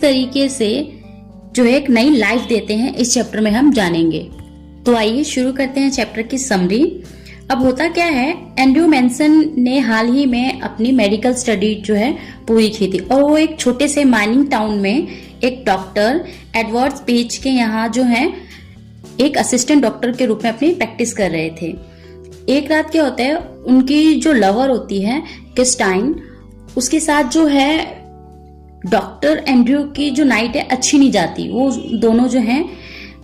तरीके से जो है एक नई लाइफ देते हैं, इस चैप्टर में हम जानेंगे। तो आइए शुरू करते हैं चैप्टर की समरी। अब होता क्या है, एंड्रयू मैनसन ने हाल ही में अपनी मेडिकल स्टडी जो है पूरी की थी और वो एक छोटे से माइनिंग टाउन में एक डॉक्टर एडवर्ड पेज के यहाँ जो है एक असिस्टेंट डॉक्टर के रूप में अपनी प्रैक्टिस कर रहे थे। एक रात क्या होता है, उनकी जो लवर होती है क्रिस्टाइन, उसके साथ जो है डॉक्टर एंड्रयू की जो नाइट है अच्छी नहीं जाती। वो दोनों जो हैं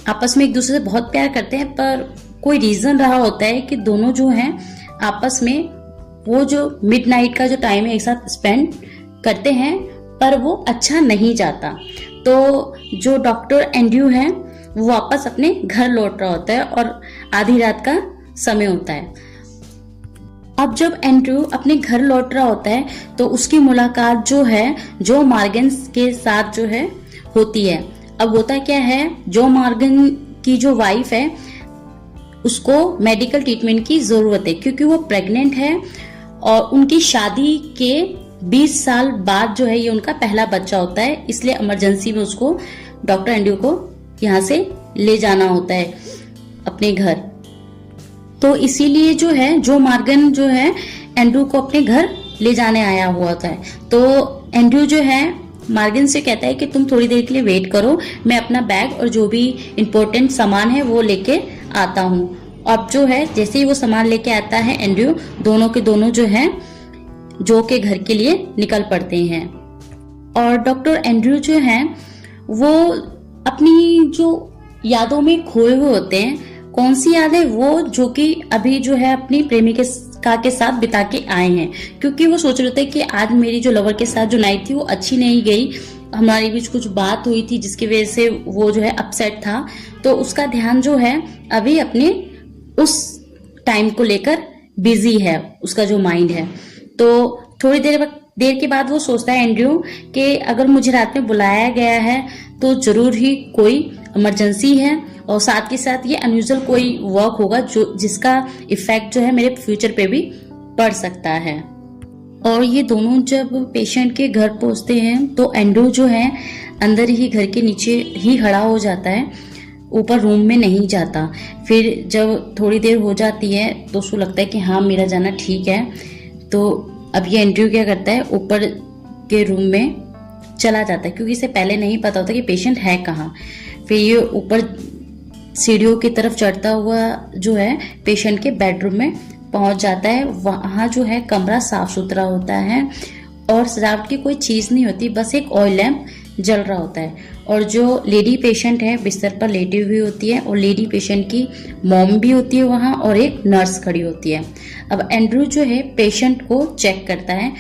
आपस में एक दूसरे से बहुत प्यार करते हैं, पर कोई रीजन रहा होता है कि दोनों जो हैं आपस में वो जो मिडनाइट का जो टाइम है एक साथ स्पेंड करते हैं, पर वो अच्छा नहीं जाता। तो जो डॉक्टर एंड्रयू है वो वापस अपने घर लौट रहा होता है और आधी रात का समय होता है। अब जब एंड्रयू अपने घर लौट रहा होता है तो उसकी मुलाकात जो है जो मॉर्गन के साथ जो है होती है। अब होता क्या है, जो मॉर्गन की जो वाइफ है उसको मेडिकल ट्रीटमेंट की जरूरत है क्योंकि वो प्रेग्नेंट है और उनकी शादी के 20 साल बाद जो है ये उनका पहला बच्चा होता है, इसलिए इमरजेंसी में उसको डॉक्टर एंड्रयू को यहाँ से ले जाना होता है अपने घर। तो इसीलिए जो है जो मॉर्गन जो है एंड्रयू को अपने घर ले जाने आया हुआ था। तो एंड्रयू जो है मॉर्गन से कहता है कि तुम थोड़ी देर के लिए वेट करो, मैं अपना बैग और जो भी इम्पोर्टेंट सामान है वो लेके आता हूँ। अब जो है जैसे ही वो सामान लेके आता है एंड्रयू दोनों के दोनों जो है जो के घर के लिए निकल पड़ते हैं। और डॉक्टर एंड्रयू जो है वो अपनी जो यादों में खोए हुए होते हैं। कौन सी याद है वो, जो कि अभी जो है अपनी प्रेमिका के साथ बिता के आए हैं, क्योंकि वो सोच रहे थे कि आज मेरी जो लवर के साथ जो नाइट थी वो अच्छी नहीं गई, हमारे बीच कुछ बात हुई थी जिसकी वजह से वो जो है अपसेट था। तो उसका ध्यान जो है अभी अपने उस टाइम को लेकर बिजी है, उसका जो माइंड है। तो थोड़ी देर के बाद वो सोचता है एंड्रयू कि अगर मुझे रात में बुलाया गया है तो जरूर ही कोई इमरजेंसी है और साथ के साथ ये अनयूजुअल कोई वर्क होगा जो जिसका इफेक्ट जो है मेरे फ्यूचर पे भी पड़ सकता है। और ये दोनों जब पेशेंट के घर पहुंचते हैं तो एंड्रयू जो है अंदर ही घर के नीचे ही खड़ा हो जाता है, ऊपर रूम में नहीं जाता। फिर जब थोड़ी देर हो जाती है तो उसको लगता है कि हाँ मेरा जाना ठीक है। तो अब ये एंड्रयू क्या करता है, ऊपर के रूम में चला जाता है क्योंकि इसे पहले नहीं पता होता कि पेशेंट है कहाँ। फिर ये ऊपर सीढ़ियों की तरफ चढ़ता हुआ जो है पेशेंट के बेडरूम में पहुंच जाता है। वहां जो है कमरा साफ सुथरा होता है और सजावट की कोई चीज नहीं होती, बस एक ऑयल लैम्प जल रहा होता है। और जो लेडी पेशेंट है बिस्तर पर लेटी हुई होती है और लेडी पेशेंट की मॉम भी होती है वहां और एक नर्स खड़ी होती है। अब एंड्रयू जो है पेशेंट को चेक करता है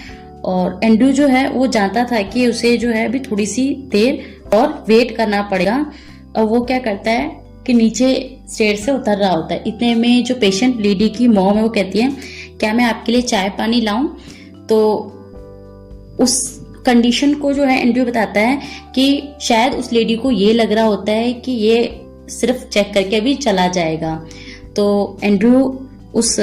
और एंड्रयू जो है वो जानता था कि उसे जो है अभी थोड़ी सी देर और वेट करना पड़ेगा। और वो क्या करता है कि नीचे स्टेयर से उतर रहा होता है। इतने में जो पेशेंट लेडी की मॉम है वो कहती है क्या मैं आपके लिए चाय पानी लाऊं। तो उस कंडीशन को जो है एंड्रयू बताता है कि शायद उस लेडी को ये लग रहा होता है कि ये सिर्फ चेक करके अभी चला जाएगा। तो एंड्रयू उस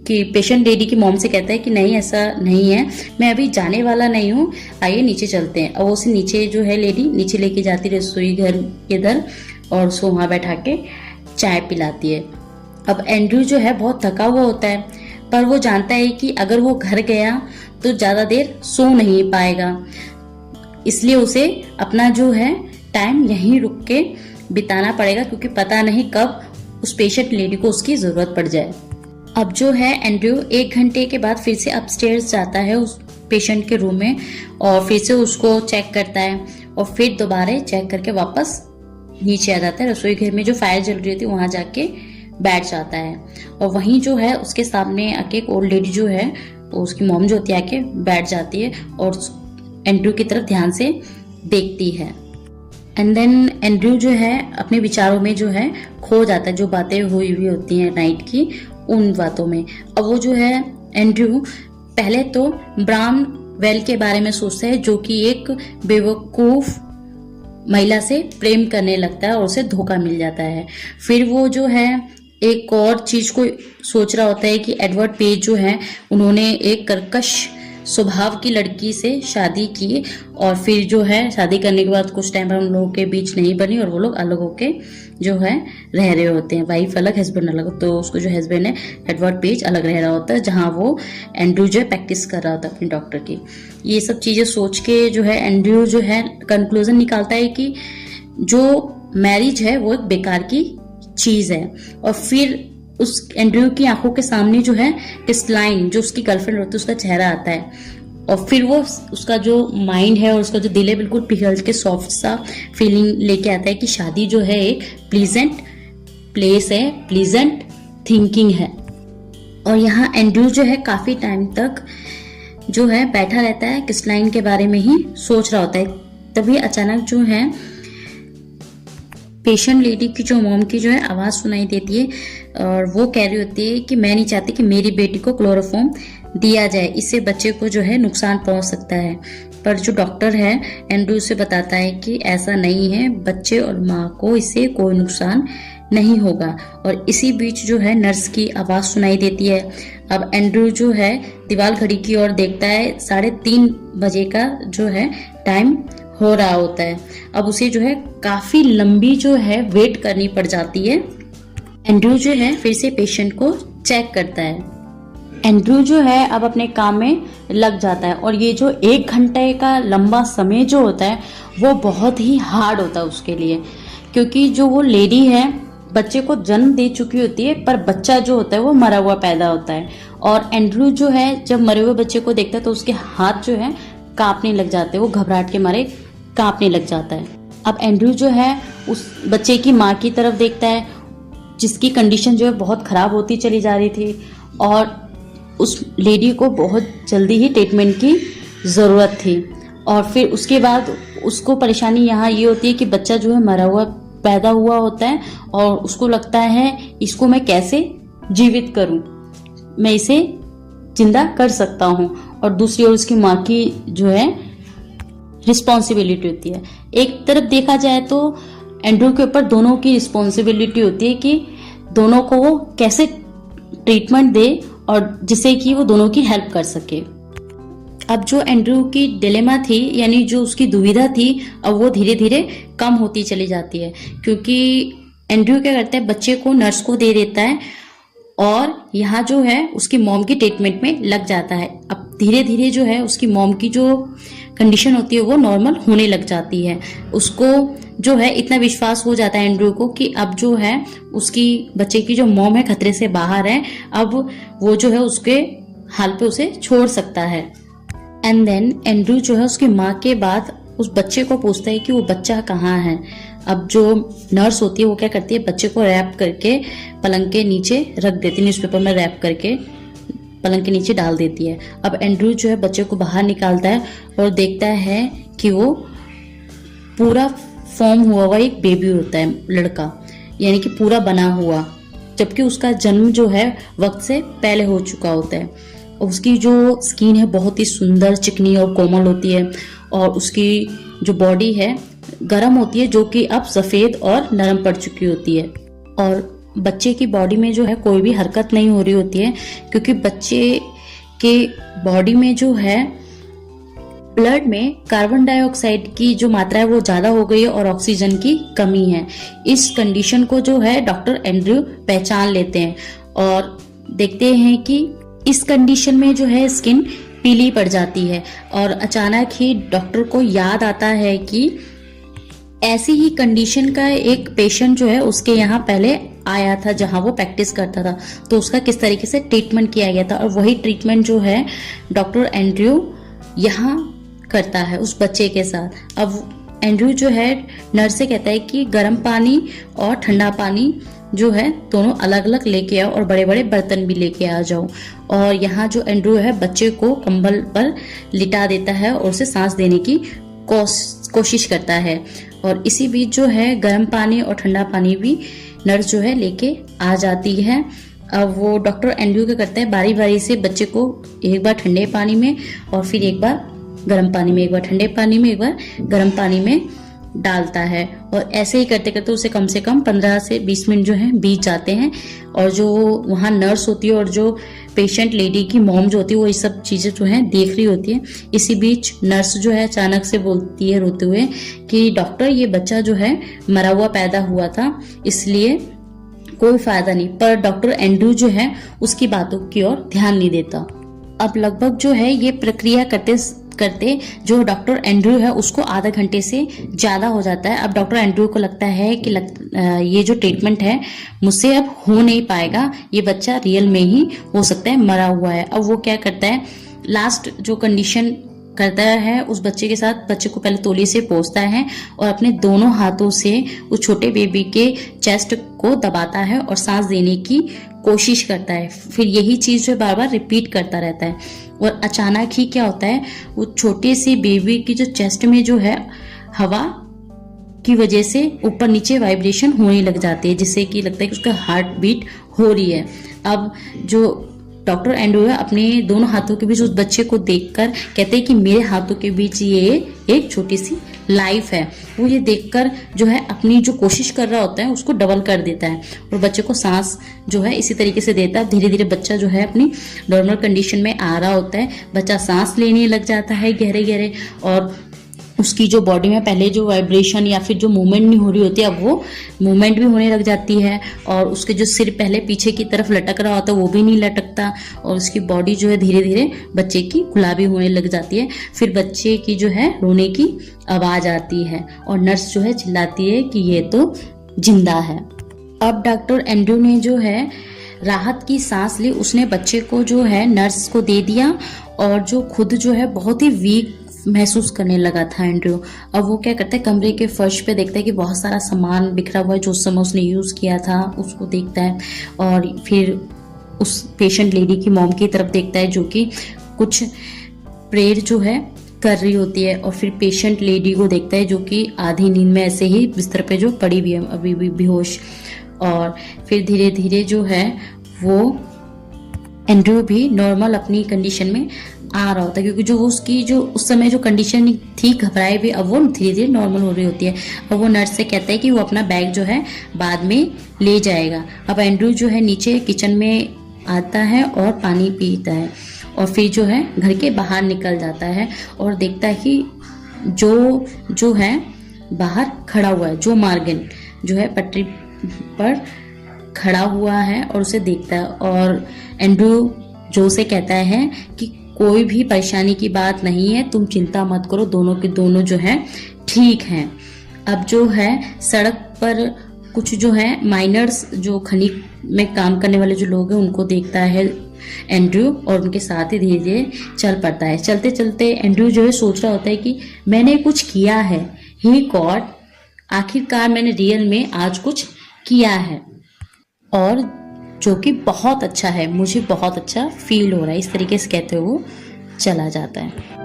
कि पेशेंट लेडी की मॉम से कहता है कि नहीं ऐसा नहीं है, मैं अभी जाने वाला नहीं हूँ, आइए नीचे चलते हैं। और वो उसे नीचे जो है लेडी नीचे लेके जाती रसोई घर के इधर और उसको वहां बैठा के चाय पिलाती है। अब एंड्रयू जो है बहुत थका हुआ होता है, पर वो जानता है कि अगर वो घर गया तो ज्यादा देर सो नहीं पाएगा, इसलिए उसे अपना जो है टाइम यहीं रुक के बिताना पड़ेगा क्योंकि पता नहीं कब उस पेशेंट लेडी को उसकी जरूरत पड़ जाए। अब जो है एंड्रयू 1 घंटे के बाद फिर से अपस्टेयर्स जाता है उस पेशेंट के रूम में और फिर से उसको चेक करता है और फिर दोबारा चेक करके वापस नीचे आ जाता है। रसोई घर में जो फायर जल रही थी वहां जाके बैठ जाता है और वहीं जो है उसके सामने आके एक ओल्ड लेडी जो है उसकी मॉम जो होती है आके बैठ जाती है और एंड्रयू की तरफ ध्यान से देखती है। एंड देन एंड्रयू जो है अपने विचारों में जो है खो जाता है, जो बातें हुई हुई होती हैं नाइट की उन बातों में। अब वो जो है एंड्रयू पहले तो ब्राउन वेल के बारे में सोचता है जो कि एक बेवकूफ महिला से प्रेम करने लगता है और उसे धोखा मिल जाता है। फिर वो जो है एक और चीज को सोच रहा होता है कि एडवर्ड पेज जो है उन्होंने एक कर्कश स्वभाव की लड़की से शादी की और फिर जो है शादी करने के बाद कुछ टाइम उन लोगों के बीच नहीं बनी और वो लोग अलग होके जो है रह रहे होते हैं, वाइफ अलग हस्बैंड अलग। तो उसको जो हस्बैंड है एडवर्ड पेज अलग रह रहा होता है, जहाँ वो एंड्रू जो है प्रैक्टिस कर रहा होता है अपनी डॉक्टर की। ये सब चीजें सोच के जो है एंड्रू जो है कंक्लूजन निकालता है कि जो मैरिज है वो एक बेकार की चीज है। और फिर उस एंड्रयू की आंखों के सामने जो है क्रिस्टलाइन जो उसकी गर्लफ्रेंड होती है उसका चेहरा आता है और फिर वो उसका जो माइंड है और उसका जो दिल है बिल्कुल पिघल के सॉफ्ट सा फीलिंग लेके आता है कि शादी जो है एक प्लीजेंट प्लेस है, प्लीजेंट थिंकिंग है। और यहाँ एंड्रयू जो है काफी टाइम तक जो है बैठा रहता है, क्रिस्टलाइन के बारे में ही सोच रहा होता है। तभी अचानक जो है पेशेंट लेडी की जो मॉम की जो है आवाज सुनाई देती है और वो कह रही होती है कि मैं नहीं चाहती कि मेरी बेटी को क्लोरोफॉर्म दिया जाए, इससे बच्चे को जो है नुकसान पहुंच सकता है। पर जो डॉक्टर है एंड्रू से बताता है कि ऐसा नहीं है, बच्चे और माँ को इससे कोई नुकसान नहीं होगा। और इसी बीच जो है नर्स की आवाज सुनाई देती है। अब एंड्रू जो है दीवार घड़ी की ओर देखता है, 3:30 बजे का जो है टाइम हो रहा होता है। अब उसे जो है काफी लंबी जो है वेट करनी पड़ जाती है। एंड्रू जो है फिर से पेशेंट को चेक करता है। एंड्रू जो है अब अपने काम में लग जाता है और ये जो 1 घंटे का लंबा समय जो होता है वो बहुत ही हार्ड होता है उसके लिए, क्योंकि जो वो लेडी है बच्चे को जन्म दे चुकी होती है पर बच्चा जो होता है वो मरा हुआ पैदा होता है। और एंड्रू जो है जब मरे हुए बच्चे को देखता है तो उसके हाथ जो है कांपने लग जाते हैं, वो घबराहट के मारे कांपने लग जाता है। अब एंड्रू जो है उस बच्चे की माँ की तरफ देखता है जिसकी कंडीशन जो है बहुत खराब होती चली जा रही थी और उस लेडी को बहुत जल्दी ही ट्रीटमेंट की ज़रूरत थी। और फिर उसके बाद उसको परेशानी यहाँ ये होती है कि बच्चा जो है मरा हुआ पैदा हुआ होता है और उसको लगता है इसको मैं कैसे जीवित करूं, मैं इसे जिंदा कर सकता हूं। और दूसरी ओर उसकी माँ की जो है रिस्पॉन्सिबिलिटी होती है। एक तरफ देखा जाए तो एंड्रू के ऊपर दोनों की रिस्पॉन्सिबिलिटी होती है कि दोनों को वो कैसे ट्रीटमेंट दे और जिससे कि वो दोनों की हेल्प कर सके। अब जो एंड्रू की डिलेमा थी यानी जो उसकी दुविधा थी अब वो धीरे धीरे कम होती चली जाती है, क्योंकि एंड्रू क्या करता है बच्चे को नर्स को दे देता है और यहाँ जो है उसकी मॉम की ट्रीटमेंट में लग जाता है। अब धीरे धीरे जो है उसकी मॉम की जो कंडीशन होती है वो नॉर्मल होने लग जाती है। उसको जो है इतना विश्वास हो जाता है एंड्रू को कि अब जो है उसकी बच्चे की जो मॉम है खतरे से बाहर है, अब वो जो है उसके हाल पे उसे छोड़ सकता है। एंड देन एंड्रू जो है उसकी माँ के बाद उस बच्चे को पूछता है कि वो बच्चा कहाँ है। अब जो नर्स होती है वो क्या करती है बच्चे को रैप करके पलंग के नीचे रख देती है, न्यूज़पेपर में रैप करके पलंग के नीचे डाल देती है। अब एंड्रू जो है बच्चे को बाहर निकालता है और देखता है कि वो पूरा फॉर्म हुआ एक बेबी होता है, लड़का, यानी कि पूरा बना हुआ, जबकि उसका जन्म जो है वक्त से पहले हो चुका होता है। उसकी जो स्किन है बहुत ही सुंदर चिकनी और कोमल होती है और उसकी जो बॉडी है गर्म होती है जो कि अब सफेद और नरम पड़ चुकी होती है। और बच्चे की बॉडी में जो है कोई भी हरकत नहीं हो रही होती है, क्योंकि बच्चे के बॉडी में जो है ब्लड में कार्बन डाइऑक्साइड की जो मात्रा है वो ज्यादा हो गई है और ऑक्सीजन की कमी है। इस कंडीशन को जो है डॉक्टर एंड्रू पहचान लेते हैं और देखते हैं कि इस कंडीशन में जो है स्किन पीली पड़ जाती है। और अचानक ही डॉक्टर को याद आता है कि ऐसी ही कंडीशन का एक पेशेंट जो है उसके यहाँ पहले आया था जहां वो प्रैक्टिस करता था, तो उसका किस तरीके से ट्रीटमेंट किया गया था और वही ट्रीटमेंट जो है डॉक्टर एंड्रू यहाँ करता है उस बच्चे के साथ। अब एंड्रू जो है नर्स से कहता है कि गर्म पानी और ठंडा पानी जो है दोनों अलग अलग लेके आओ और बड़े बड़े बर्तन भी लेके आ जाओ। और यहाँ जो एंड्रू है बच्चे को कंबल पर लिटा देता है और उसे सांस देने की कोशिश करता है। और इसी बीच जो है गर्म पानी और ठंडा पानी भी नर्स जो है लेके आ जाती है। अब वो डॉक्टर एंड्रू क्या करता है बारी बारी से बच्चे को एक बार ठंडे पानी में और फिर एक बार गर्म पानी में, एक बार ठंडे पानी में, एक बार गर्म पानी में डालता है और ऐसे ही करते करते उसे कम से कम 15 से 20 मिनट जो है बीत जाते हैं। और जो वहाँ नर्स होती है और जो पेशेंट लेडी की मॉम जो होती है वो ये सब चीजें जो है देख रही होती है। इसी बीच नर्स जो है अचानक से बोलती है रोते हुए कि डॉक्टर, ये बच्चा जो है मरा हुआ पैदा हुआ था, इसलिए कोई फायदा नहीं। पर डॉक्टर एंड्रू जो है उसकी बातों की ओर ध्यान नहीं देता। अब लगभग जो है ये प्रक्रिया करते करते जो डॉक्टर एंड्रू है उसको आधा घंटे से ज्यादा हो जाता है। अब डॉक्टर एंड्रू को लगता है कि ये जो ट्रीटमेंट है मुझसे अब हो नहीं पाएगा, ये बच्चा रियल में ही हो सकता है मरा हुआ है। अब वो क्या करता है, लास्ट जो कंडीशन करता है उस बच्चे के साथ, बच्चे को पहले तौलिए से पोंछता है और अपने दोनों हाथों से उस छोटे बेबी के चेस्ट को दबाता है और सांस देने की कोशिश करता है। फिर यही चीज जो बार बार रिपीट करता रहता है और अचानक ही क्या होता है, वो छोटे से बेबी की जो चेस्ट में जो है हवा की वजह से ऊपर नीचे वाइब्रेशन होने लग जाती है, जिससे कि लगता है कि उसका हार्ट बीट हो रही है। अब जो डॉक्टर एंड्रू है अपने दोनों हाथों के बीच उस बच्चे को देखकर कहते हैं कि मेरे हाथों के बीच ये एक छोटी सी लाइफ है। वो ये देखकर जो है अपनी जो कोशिश कर रहा होता है उसको डबल कर देता है और बच्चे को सांस जो है इसी तरीके से देता है। धीरे धीरे बच्चा जो है अपनी नॉर्मल कंडीशन में आ रहा होता है। बच्चा सांस लेने लग जाता है गहरे गहरे और उसकी जो बॉडी में पहले जो वाइब्रेशन या फिर जो मूवमेंट नहीं हो रही होती है अब वो मूवमेंट भी होने लग जाती है। और उसके जो सिर पहले पीछे की तरफ लटक रहा होता है वो भी नहीं लटकता और उसकी बॉडी जो है धीरे धीरे बच्चे की गुलाबी होने लग जाती है। फिर बच्चे की जो है रोने की आवाज आती है और नर्स जो है चिल्लाती है कि ये तो जिंदा है। अब डॉक्टर एंड्रू ने जो है राहत की सांस ली। उसने बच्चे को जो है नर्स को दे दिया और जो खुद जो है बहुत ही वीक महसूस करने लगा था एंड्रू। अब वो क्या करता है, कमरे के फर्श पे देखता है कि बहुत सारा सामान बिखरा हुआ है जो उस समय उसने यूज किया था, उसको देखता है और फिर उस पेशेंट लेडी की मॉम की तरफ देखता है जो कि कुछ प्रेयर जो है कर रही होती है। और फिर पेशेंट लेडी को देखता है जो कि आधी नींद में ऐसे ही बिस्तर पे जो पड़ी हुई है अभी भी बेहोश। और फिर धीरे धीरे जो है वो एंड्रू भी नॉर्मल अपनी कंडीशन में आ रहा होता है, क्योंकि जो उसकी जो उस समय जो कंडीशन थी घबराए भी अब वो धीरे धीरे नॉर्मल हो रही होती है। अब वो नर्स से कहता है कि वो अपना बैग जो है बाद में ले जाएगा। अब एंड्रू जो है नीचे किचन में आता है और पानी पीता है और फिर जो है घर के बाहर निकल जाता है और देखता है कि जो है बाहर खड़ा हुआ है, जो मार्गन जो है पटरी पर खड़ा हुआ है और उसे देखता है। और एंड्रू जो से कहता है कि कोई भी परेशानी की बात नहीं है, तुम चिंता मत करो, दोनों के दोनों जो है ठीक हैं। अब जो है सड़क पर कुछ जो है माइनर्स जो खनिक में काम करने वाले जो लोग हैं उनको देखता है एंड्रू और उनके साथ ही धीरे धीरे चल पड़ता है। चलते चलते एंड्रू जो है सोच रहा होता है कि मैंने कुछ किया है, ही गॉड, आखिरकार मैंने रियल में आज कुछ किया है और जो कि बहुत अच्छा है, मुझे बहुत अच्छा फील हो रहा है। इस तरीके से कहते हुए वो चला जाता है।